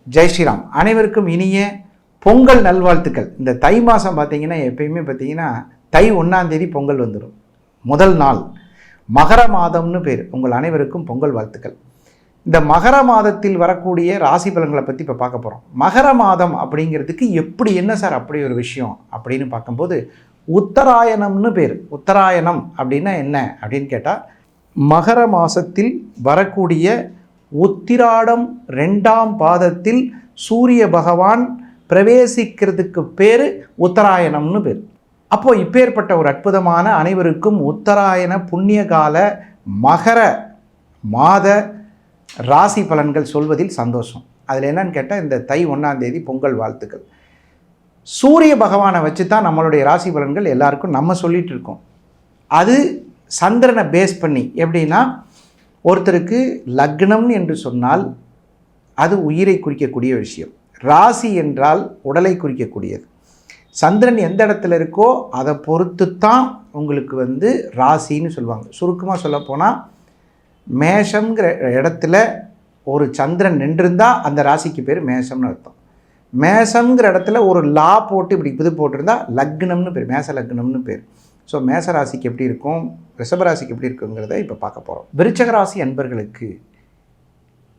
ஜெய் ஸ்ரீராம். அனைவருக்கும் இனிய பொங்கல் நல்வாழ்த்துக்கள். இந்த தை மாதம் பார்த்தீங்கன்னா எப்பயுமே பார்த்தீங்கன்னா தை 1ஆம் தேதி பொங்கல் வந்துடும். முதல் நாள் மகர மாதம்னு பேர். உங்கள் அனைவருக்கும் பொங்கல் வாழ்த்துக்கள். இந்த மகர மாதத்தில் வரக்கூடிய ராசி பலன்களை பற்றி இப்போ பார்க்க போகிறோம். மகர மாதம் அப்படிங்கிறதுக்கு எப்படி என்ன சார் அப்படி ஒரு விஷயம் அப்படின்னு பார்க்கும்போது உத்தராயணம்னு பேர். உத்தராயணம் அப்படின்னா என்ன அப்படின்னு கேட்டால் மகர மாதத்தில் வரக்கூடிய உத்திராடம் 2ஆம் பாதத்தில் சூரிய பகவான் பிரவேசிக்கிறதுக்கு பேர் உத்தராயணம்னு பேர். அப்போது இப்பேற்பட்ட ஒரு அற்புதமான அனைவருக்கும் உத்தராயண புண்ணியகால மகர மாத ராசி பலன்கள் சொல்வதில் சந்தோஷம். அதில் என்னன்னு கேட்டால் இந்த தை 1ஆம் தேதி பொங்கல் வாழ்த்துக்கள். சூரிய பகவானை வச்சு தான் நம்மளுடைய ராசி பலன்கள் எல்லாருக்கும் நம்ம சொல்லிகிட்டு இருக்கோம். அது சந்திரனை பேஸ் பண்ணி எப்படின்னா ஒருத்தருக்கு லக்னம் என்று சொன்னால் அது உயிரை குறிக்கக்கூடிய விஷயம். ராசி என்றால் உடலை குறிக்கக்கூடியது. சந்திரன் எந்த இடத்துல இருக்கோ அதை பொறுத்து தான் உங்களுக்கு ராசின்னு சொல்லுவாங்க. சுருக்கமாக சொல்லப்போனால் மேஷங்கிற இடத்துல ஒரு சந்திரன் நின்றிருந்தால் அந்த ராசிக்கு பேர் மேஷம்னு அர்த்தம். மேஷங்கிற இடத்துல ஒரு லா போட்டு இப்படி இது போட்டிருந்தா லக்னம்னு பேர், மேஷ லக்னம்னு பேர். ஸோ மேசராசிக்கு எப்படி இருக்கும், ரிஷபராசிக்கு எப்படி இருக்குங்கிறத இப்போ பார்க்க போகிறோம். விருச்சகராசி அன்பர்களுக்கு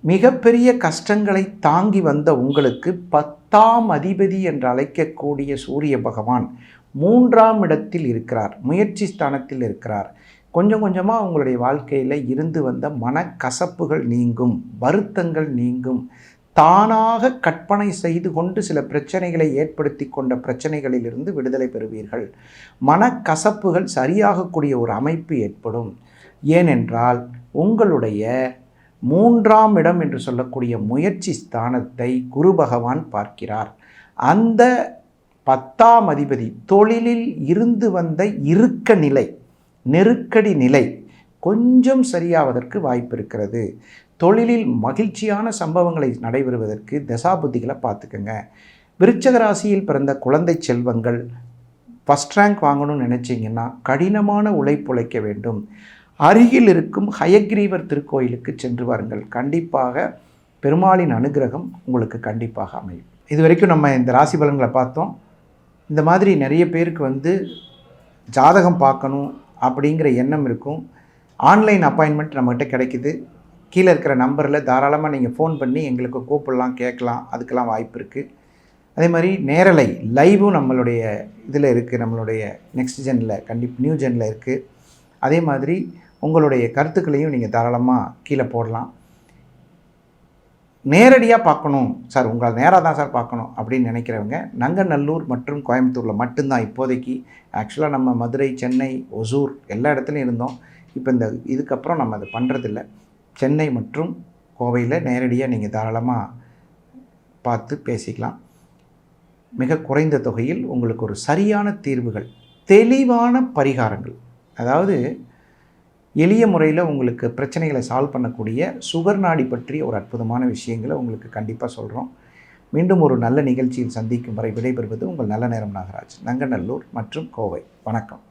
மிகப்பெரிய கஷ்டங்களை தாங்கி வந்த உங்களுக்கு 10ஆம் அதிபதி என்று அழைக்கக்கூடிய சூரிய பகவான் 3ஆம் இடத்தில் இருக்கிறார், முயற்சி ஸ்தானத்தில் இருக்கிறார். கொஞ்சம் கொஞ்சமாக உங்களுடைய வாழ்க்கையில் இருந்து வந்த மனக்கசப்புகள் நீங்கும், வருத்தங்கள் நீங்கும். தானாக கற்பனை செய்து கொண்டு சில பிரச்சனைகளை ஏற்படுத்தி கொண்ட பிரச்சனைகளிலிருந்து விடுதலை பெறுவீர்கள். மனக்கசப்புகள் சரியாகக்கூடிய ஒரு அமைப்பு ஏற்படும். ஏனென்றால் உங்களுடைய 3ஆம் இடம் என்று சொல்லக்கூடிய முயற்சி ஸ்தானத்தை குரு பகவான் பார்க்கிறார். அந்த 10ஆம் அதிபதி தொழிலில் இருந்து வந்த இறுக்க நிலை, நெருக்கடி நிலை கொஞ்சம் சரியாவதற்கு வாய்ப்பு இருக்கிறது. தொழிலில் மகிழ்ச்சியான சம்பவங்களை நடைபெறுவதற்கு தசாபுத்திகளை பார்த்துக்கங்க. விருச்சக ராசியில் பிறந்த குழந்தை செல்வங்கள் ஃபஸ்ட் ரேங்க் வாங்கணும்னு நினச்சிங்கன்னா கடினமான உழைப்புழைக்க வேண்டும். அருகில் இருக்கும் ஹயக்ரீவர் திருக்கோயிலுக்கு சென்று வாருங்கள். கண்டிப்பாக பெருமாளின் அனுகிரகம் உங்களுக்கு கண்டிப்பாக அமையும். இது வரைக்கும் நம்ம இந்த ராசி பலன்களை பார்த்தோம். இந்த மாதிரி நிறைய பேருக்கு ஜாதகம் பார்க்கணும் அப்படிங்கிற எண்ணம் இருக்கும். ஆன்லைன் அப்பாயின்மெண்ட் நம்மகிட்ட கிடைக்குது. கீழே இருக்கிற நம்பரில் தாராளமாக நீங்கள் ஃபோன் பண்ணி எங்களுக்கு கூப்பிடலாம், கேட்கலாம். அதுக்கெல்லாம் வாய்ப்பு இருக்குது. அதே மாதிரி நேரலை லைவும் நம்மளுடைய இதில் இருக்குது, நம்மளுடைய நெக்ஸ்ட் ஜெனில் நியூ ஜெனில் இருக்குது. அதே மாதிரி உங்களுடைய கருத்துக்களையும் நீங்கள் தாராளமாக கீழே போடலாம். நேரடியாக பார்க்கணும் சார், உங்களை நேராக தான் சார் பார்க்கணும் அப்படின்னு நினைக்கிறவங்க நங்கநல்லூர் மற்றும் கோயம்புத்தூரில் மட்டும்தான் இப்போதைக்கு. ஆக்சுவலாக நம்ம மதுரை, சென்னை, ஒசூர் எல்லா இடத்துலையும் இருந்தோம். இப்போ இதுக்கப்புறம் நம்ம அதை பண்ணுறதில்ல. சென்னை மற்றும் கோவையில் நேரடியாக நீங்கள் தாராளமாக பார்த்து பேசிக்கலாம். மிக குறைந்த தொகையில் உங்களுக்கு ஒரு சரியான தீர்வுகள், தெளிவான பரிகாரங்கள், அதாவது எளிய முறையில் உங்களுக்கு பிரச்சனைகளை சால்வ் பண்ணக்கூடிய சுகர் நாடி பற்றிய ஒரு அற்புதமான விஷயங்களை உங்களுக்கு கண்டிப்பாக சொல்கிறோம். மீண்டும் ஒரு நல்ல நிகழ்ச்சியில் சந்திக்கும் வரை விடைபெறுவது உங்கள் நல்ல நேரம் நாகராஜ், நங்கநல்லூர் மற்றும் கோவை. வணக்கம்.